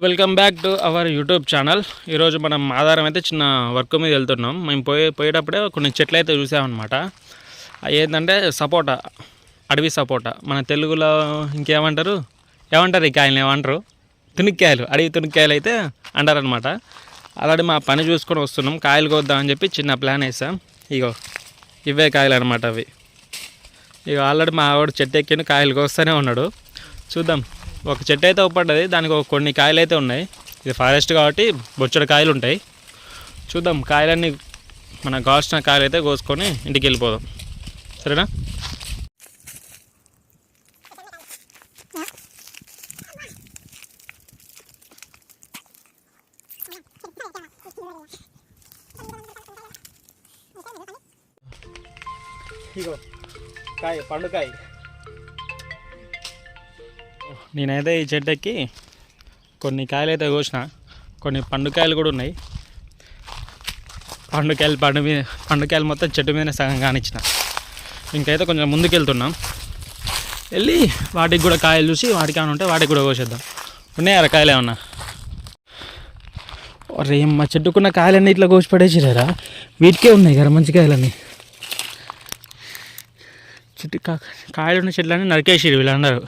Welcome back to our YouTube channel. ఈరోజు మనం ఆధారం అయితే చిన్న వర్క్ మీద వెళ్తున్నాం. మేము పోయేటప్పుడే కొన్ని చెట్లు అయితే చూసామన్నమాట. అవి ఏంటంటే సపోటా, అడవి సపోటా. మన తెలుగులో ఏమంటారు ఈ కాయలు ఏమంటారు? తునిక్కాయలు, అడవి తునిక్కాయలు అయితే అంటారనమాట. అలాంటి మా పని చూసుకొని వస్తున్నాం. కాయలు కోద్దామని చెప్పి చిన్న ప్లాన్ వేసాం. ఇగో ఇవే కాయలు అనమాట అవి. ఇక ఆల్రెడీ మా ఆవిడ చెట్టు ఎక్కిన కాయలు కోస్తూనే ఉన్నాడు. చూద్దాం. ఒక చెట్టు అయితే ఒప్పడ్డది, దానికి కొన్ని కాయలు అయితే ఉన్నాయి. ఇది ఫారెస్ట్ కాబట్టి బొచ్చడి కాయలు ఉంటాయి. చూద్దాం. కాయలన్నీ మన కావాల్సిన కాయలు అయితే కోసుకొని ఇంటికి వెళ్ళిపోదాం. సరేనా? ఇగో కాయ, పండుకాయ. నేనైతే ఈ చెట్టుకి కొన్ని కాయలు అయితే కోసిన, కొన్ని పండుకాయలు కూడా ఉన్నాయి. పండుకాయలు మొత్తం చెట్టు మీదనే సగం కానిచ్చిన. ఇంకైతే కొంచెం ముందుకు వెళ్తున్నాం. వెళ్ళి వాటికి కూడా కాయలు చూసి వాటికి ఏమైనా ఉంటే వాటికి కూడా కోసేద్దాం. ఉన్నాయారా కాయలు ఏమన్నా? అరే మా చెట్టుకున్న కాయలన్నీ ఇట్లా కోసి పడేసిరారా? వీటికే ఉన్నాయి కదా మంచి కాయలన్నీ. కాయలున్న చెట్లన్నీ నరికేసిరు వీళ్ళందరూ,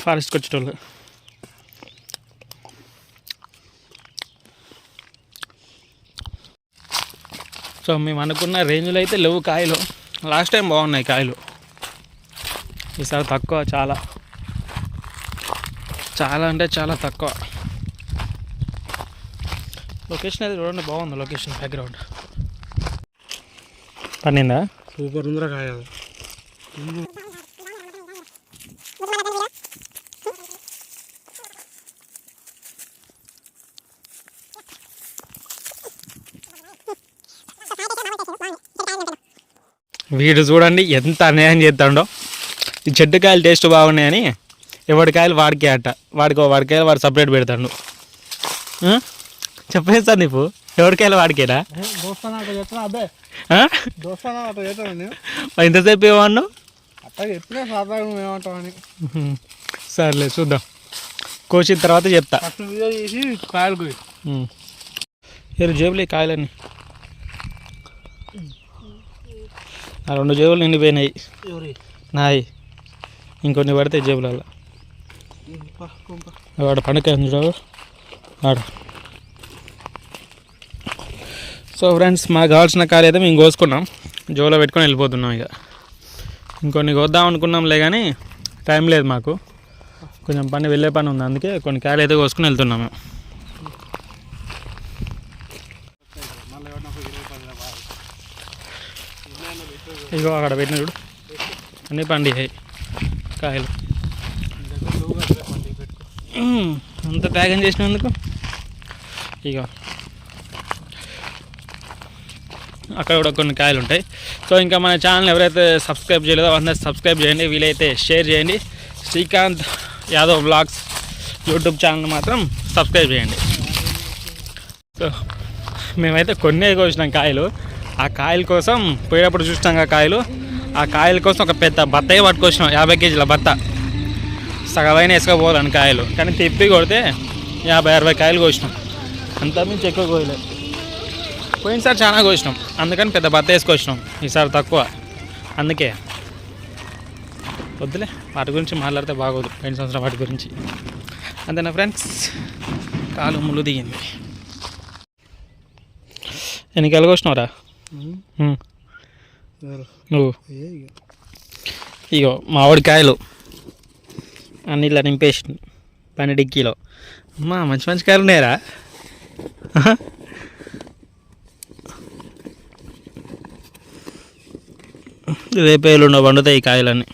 ఫారెస్ట్కి వచ్చేటోళ్ళు. సో మేము అనుకున్న రేంజ్లో అయితే లేవు కాయలు. లాస్ట్ టైం బాగున్నాయి కాయలు, ఈసారి తక్కువ. చాలా అంటే చాలా తక్కువ. లొకేషన్ అయితే చూడండి, బాగుంది లొకేషన్. బ్యాక్గ్రౌండ్ పన్నిందా? సూపర్ ఉందిరా కాయ. వీడు చూడండి ఎంత అన్యాయం చేస్తాడో. ఈ చెట్టుకాయలు టేస్ట్ బాగున్నాయని ఎవరికాయలు వాడికే అట్ట, వాడికాయలు వాడు సపరేట్ పెడతాడు. చెప్పేస్తా నీకు, ఎవరికాయలు వాడికేనా? ఇంతసేపు ఏమన్నావు? సర్లే చూద్దాం, కోసిన తర్వాత చెప్తా. కాయలు జేబులు కాయలన్నీ, ఆ 2 జేబులు నిండిపోయినాయి నాయి. ఇంకొన్ని పడితే జేబులలో. వాడు పండుగ చూడ వాడు. సో ఫ్రెండ్స్, మాకు కావాల్సిన కాయలు అయితే మేము కోసుకున్నాం, జోలో పెట్టుకొని వెళ్ళిపోతున్నాం. ఇక ఇంకొన్ని కోద్దాం అనుకున్నాంలే, కానీ టైం లేదు మాకు. కొంచెం వెళ్ళే పని ఉంది, అందుకే కొన్ని కాయలు అయితే కోసుకుని వెళ్తున్నాము. ఇగో అక్కడ పెట్టిన చూడు, అన్నీ పండిహాయి కాయలు. అంత ప్యాకింగ్ చేసినందుకు. ఇగో అక్కడ కూడా కొన్ని కాయలు ఉంటాయి. సో ఇంకా మన ఛానల్ ఎవరైతే సబ్స్క్రైబ్ చేయలేదో అందరూ సబ్స్క్రైబ్ చేయండి, వీలైతే షేర్ చేయండి. Srikanth Yadav blogs YouTube channel మాత్రం సబ్స్క్రైబ్ చేయండి. సో మేమైతే కొన్ని కోసినాం కాయలు. ఆ కాయల కోసం పోయేటప్పుడు చూసినాం కాయలు. ఆ కాయల కోసం ఒక పెద్ద బత్తయ్య పట్టుకొచ్చినాం, 50 కేజీల బత్త. సగమైన వేసుకోపోదాను కాయలు, కానీ తిప్పి కొడితే 50-60 కాయలు కోసినాం. అంతకుమించి ఎక్కువ కోయలేదు. పోయినసారి చాలా కోసినాం, అందుకని పెద్ద బత్త వేసుకొచ్చినాం. ఈసారి తక్కువ, అందుకే వద్దులే వాటి గురించి మాట్లాడితే బాగోదు. 2 సంవత్సరాల వాటి గురించి. అంతేనా ఫ్రెండ్స్? కాలు ముళ్ళు దిగింది. ఎన్ని కాయలు కోసినావురా నువ్వు? ఇగో మామిడి కాయలు అన్ని ఇలా నింపేసి పని డిక్కీలో. అమ్మా మంచి కాయలు ఉన్నాయరా? రేపేళ్ళు వండుతాయి ఈ కాయలన్నీ.